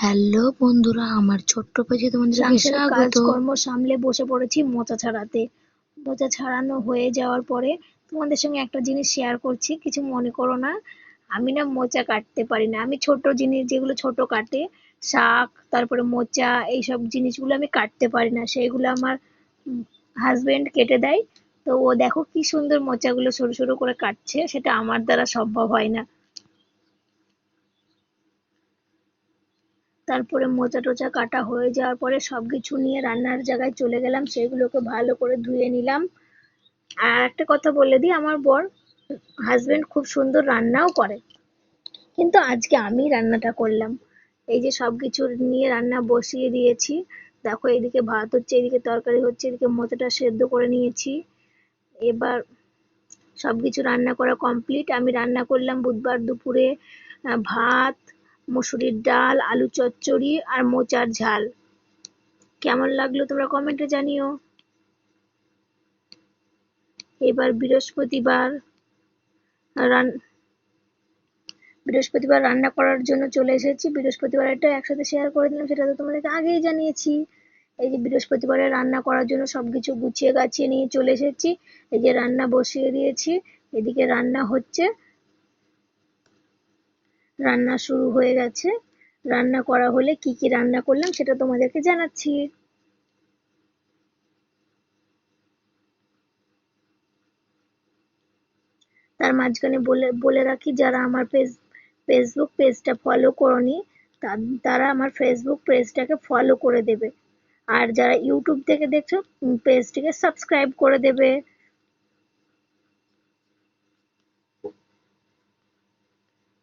Hello বন্ধুরা, আমার ছোট্ট পেজে তোমাদেরকে সংসারের স্বাগত। কাজকর্ম সামলে বসে পড়েছি মোচা ছাড়াতে। মোচা ছাড়ানো হয়ে যাওয়ার পরে তোমাদের সঙ্গে একটা জিনিস শেয়ার করছি, কিছু মনে করো না। আমি না মোচা কাটতে পারি না। আমি ছোট জিনিস যেগুলো ছোট কাটে, শাক, তারপরে মোচা, এইসব জিনিসগুলো আমি কাটতে পারি না। সেইগুলো আমার হাজবেন্ড কেটে দেয়। তো ও দেখো কি সুন্দর মোচাগুলো সরু সরু করে কাটছে, সেটা আমার দ্বারা সম্ভব হয় না। তারপরে মোচা টোচা কাটা হয়ে যাওয়ার পরে সবকিছু নিয়ে রান্নার জায়গায় চলে গেলাম, সেগুলোকে ভালো করে ধুয়ে নিলাম। আর একটা কথা বলে দিই, আমার বর হাজবেন্ড খুব সুন্দর রান্নাও করে, কিন্তু আজকে আমি রান্নাটা করলাম। এই যে সবকিছু নিয়ে রান্না বসিয়ে দিয়েছি। দেখো, এদিকে ভাত হচ্ছে, এদিকে তরকারি হচ্ছে, এদিকে মোচাটা সেদ্ধ করে নিয়েছি। এবার সবকিছু রান্না করা কমপ্লিট। আমি রান্না করলাম বুধবার দুপুরে ভাত, মসুরির ডাল, আলু চচ্চড়ি আর মোচার ঝাল। কেমন লাগলো তোমরা কমেন্টে জানিও। এবার বৃহস্পতিবার রান্না করার জন্য চলে এসেছি। বৃহস্পতিবারটা একসাথে শেয়ার করে দিলাম, সেটা তো তোমাদেরকে আগেই জানিয়েছি। এই যে বৃহস্পতিবারে রান্না করার জন্য সবকিছু গুছিয়ে গাছিয়ে নিয়ে চলে এসেছি। এই যে রান্না বসিয়ে দিয়েছি, এদিকে রান্না হচ্ছে, রান্না শুরু হয়ে গেছে। রান্না করা হলে কি কি রান্না করলাম সেটা তোমাদেরকে জানাচ্ছি। তার মাঝখানে বলে বলে রাখি, যারা আমার ফেসবুক পেজটা ফলো করোনি, তারা আমার ফেসবুক পেজটাকে ফলো করে দেবে। আর যারা ইউটিউব থেকে দেখছো, পেজটিকে সাবস্ক্রাইব করে দেবে।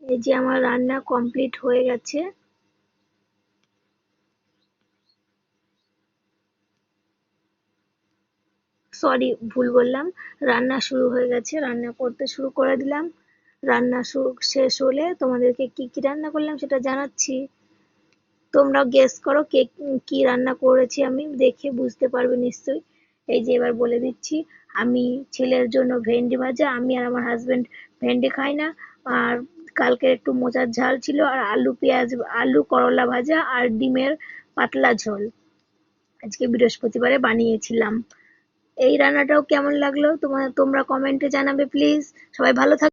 এই যে আমার রান্না কমপ্লিট হয়ে গেছে। সরি, ভুল বললাম, রান্না শুরু হয়ে গেছে। রান্না করতে শুরু করে দিলাম। রান্না শেষ হলে তোমাদেরকে কি কি রান্না করলাম সেটা জানাচ্ছি। তোমরা গেস করো কে কি রান্না করেছি, আমি দেখে বুঝতে পারবে নিশ্চয়ই। এই যে এবার বলে দিচ্ছি, আমি ছেলের জন্য ভেন্ডি ভাজা, আমি আর আমার হাজবেন্ড ভেন্ডি খাই না। আর কালকের একটু মোচার ঝাল ছিল, আর আলু করলা ভাজা আর ডিমের পাতলা ঝোল আজকে বৃহস্পতিবারে বানিয়েছিলাম। এই রান্নাটাও কেমন লাগলো তোমরা কমেন্টে জানাবে প্লিজ। সবাই ভালো থাকবে।